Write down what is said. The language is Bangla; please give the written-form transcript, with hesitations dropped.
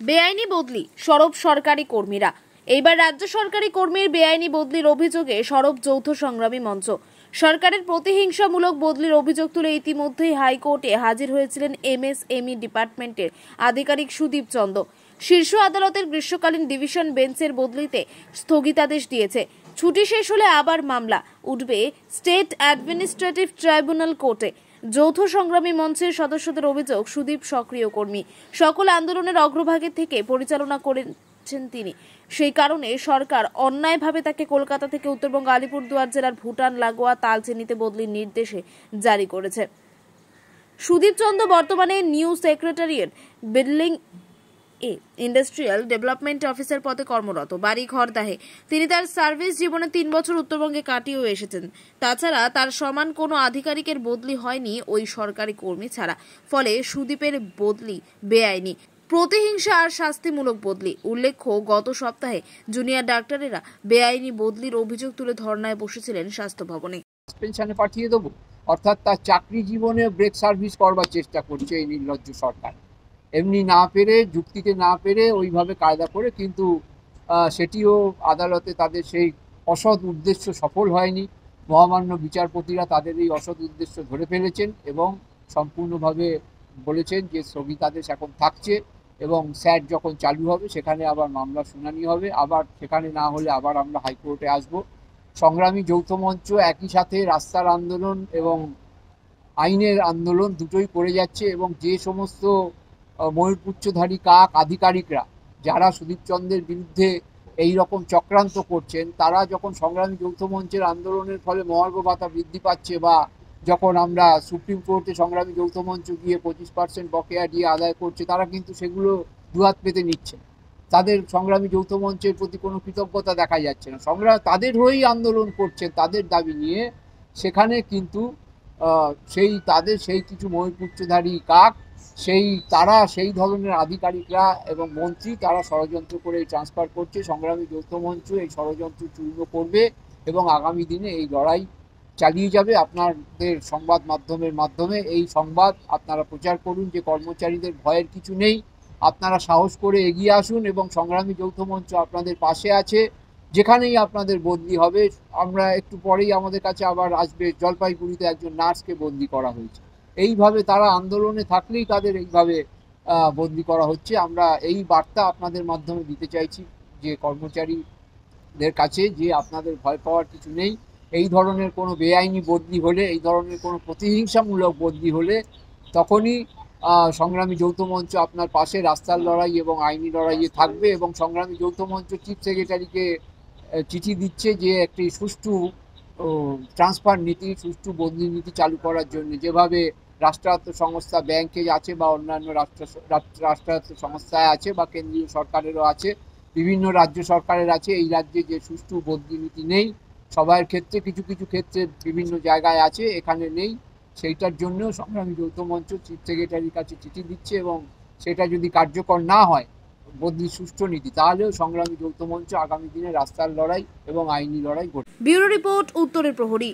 বেআইনি বদলি সরব সরকারি কর্মীরা। এইবার রাজ্য সরকারি কর্মীর বেআইনি বদলির অভিযোগে সরব যৌথ সংগ্রামী মঞ্চ। সরকারের প্রতিহিংসামূলক বদলির অভিযোগ তুলে ইতিমধ্যেই হাইকোর্টে হাজির হয়েছিলেন এমএসএমই ডিপার্টমেন্টের আধিকারিক সুদীপ চন্দ। শীর্ষ আদালতের গ্রীষ্মকালীন ডিভিশন বেঞ্চের বদলিতে স্থগিতাদেশ দিয়েছে। ছুটি শেষ হলে আবার মামলা উঠবে স্টেট অ্যাডমিনিস্ট্রেটিভ ট্রাইব্যুনাল কোর্টে। যৌথ সংগ্রামী মঞ্চের সদস্যদের অভিযোগ, সুদীপ সক্রিয় কর্মী, সকল আন্দোলনের অগ্রভাগে থেকে পরিচালনা করেছেন তিনি। সেই কারণে সরকার অন্যায়ভাবে তাকে কলকাতা থেকে উত্তরবঙ্গ আলিপুরদুয়ার জেলার ভুটান লাগোয়া তালচেনিতে বদলির নির্দেশে জারি করেছে। সুদীপ চন্দ বর্তমানে new secretariat building industrial development officer পদে কর্মরত। বাড়ি খড়দাহে। তিনি তার সার্ভিস জীবনে 3 বছর উত্তরবঙ্গে কাটিয়েও এসেছেন। তাছাড়া তার সমান কোনো আধিকারিকের বদলি হয়নি ওই সরকারি কর্মী ছাড়া। ফলে সুদীপের বদলি বেআইনি, প্রতিহিংসা আর শাস্তিমূলক বদলি। উল্লেখ্য, গত সপ্তাহে জুনিয়র ডাক্তারেরা বেআইনি বদলির অভিযোগ তুলে ধর্নায় বসেছিলেন স্বাস্থ্য ভবনে। পেনশনে পাঠিয়ে দেবো, অর্থাৎ তার চাকরি জীবনে ব্রেক সার্ভিস করবার চেষ্টা করছে এই নির্লজ্জ সরকার। এমনি না পেরে, যুক্তিতে না পেরে ওইভাবে কায়দা করে, কিন্তু সেটিও আদালতে তাদের সেই অসৎ উদ্দেশ্য সফল হয়নি। মহামান্য বিচারপতিরা তাদের এই অসৎ উদ্দেশ্য ধরে ফেলেছেন এবং সম্পূর্ণভাবে বলেছেন যে স্থগিতাদেশ এখন থাকছে এবং স্যাট যখন চালু হবে সেখানে আবার মামলা শুনানি হবে। আবার সেখানে না হলে আবার আমরা হাইকোর্টে আসব। সংগ্রামী যৌথ মঞ্চ একই সাথে রাস্তার আন্দোলন এবং আইনের আন্দোলন দুটোই করে যাচ্ছে এবং যে সমস্ত ময়ূরপুচ্ছধারী কাক আধিকারিকরা যারা সুদীপ চন্দ্রের বিরুদ্ধে এই রকম চক্রান্ত করছেন, তারা যখন সংগ্রামী যৌথ মঞ্চের আন্দোলনের ফলে মহার্ঘ ভাতা বৃদ্ধি পাচ্ছে বা যখন আমরা সুপ্রিম কোর্টে সংগ্রামী যৌথ মঞ্চ গিয়ে 25% বকেয়া দিয়ে আদায় করছে, তারা কিন্তু সেগুলো দুহাত পেতে নিচ্ছে। তাদের সংগ্রামী যৌথ মঞ্চের প্রতি কোনো কৃতজ্ঞতা দেখা যাচ্ছে না। তাদের হয়েই আন্দোলন করছেন তাদের দাবি নিয়ে, সেখানে কিন্তু সেই কিছু ময়ূরপুচ্ছধারী কাক, তারা সেই ধরনের আধিকারিকরা এবং মন্ত্রী, তারা ষড়যন্ত্র করে ট্রান্সফার করছে। সংগ্রামী যৌথ মঞ্চ এই ষড়যন্ত্র চূর্ণ করবে এবং আগামী দিনে এই লড়াই চালিয়ে যাবে। আপনাদের সংবাদ মাধ্যমের মাধ্যমে এই সংবাদ আপনারা প্রচার করুন যে কর্মচারীদের ভয়ের কিছু নেই, আপনারা সাহস করে এগিয়ে আসুন এবং সংগ্রামী যৌথ মঞ্চ আপনাদের পাশে আছে। যেখানেই আপনাদের বদলি হবে, আমরা একটু পরেই আমাদের কাছে আবার আসবে জলপাইগুড়িতে একজন নার্সকে বদলি করা হয়েছে। এইভাবে তারা আন্দোলনে থাকলেই তাদের এইভাবে বদলি করা হচ্ছে। আমরা এই বার্তা আপনাদের মাধ্যমে দিতে চাইছি যে কর্মচারীদের কাছে যে আপনাদের ভয় পাওয়ার কিছু নেই। এই ধরনের কোনো বেআইনি বদলি হলে, এই ধরনের কোনো প্রতিহিংসামূলক বদলি হলে তখনই সংগ্রামী যৌথ মঞ্চ আপনার পাশে রাস্তার লড়াই এবং আইনি লড়াইয়ে থাকবে। এবং সংগ্রামী যৌথ মঞ্চ চিফ সেক্রেটারিকে চিঠি দিচ্ছে যে একটি সুষ্ঠু ট্রান্সফার নীতি, সুষ্ঠু বদলি নীতি চালু করার জন্য। যেভাবে রাষ্ট্রায়ত্ত সংস্থা ব্যাংকে আছে বা অন্যান্য রাষ্ট্রায়ত্ত সংস্থায় আছে বা কেন্দ্রীয় সরকারেরও আছে, বিভিন্ন রাজ্য সরকারের আছে, এই রাজ্যে যে সুষ্ঠু বদলি নীতি নেই, সবার ক্ষেত্রে কিছু কিছু ক্ষেত্রে বিভিন্ন জায়গায় আছে, এখানে নেই। সেইটার জন্য সংগ্রামী যৌথ মঞ্চ চিফ সেক্রেটারির কাছে চিঠি দিচ্ছে এবং সেটা যদি কার্যকর না হয় বদলি সুষ্ঠু নীতি, তাহলেও সংগ্রামী যৌথ মঞ্চ আগামী দিনে রাস্তার লড়াই এবং আইনি লড়াই করবে। ব্যুরো রিপোর্ট, উত্তরের প্রহরী।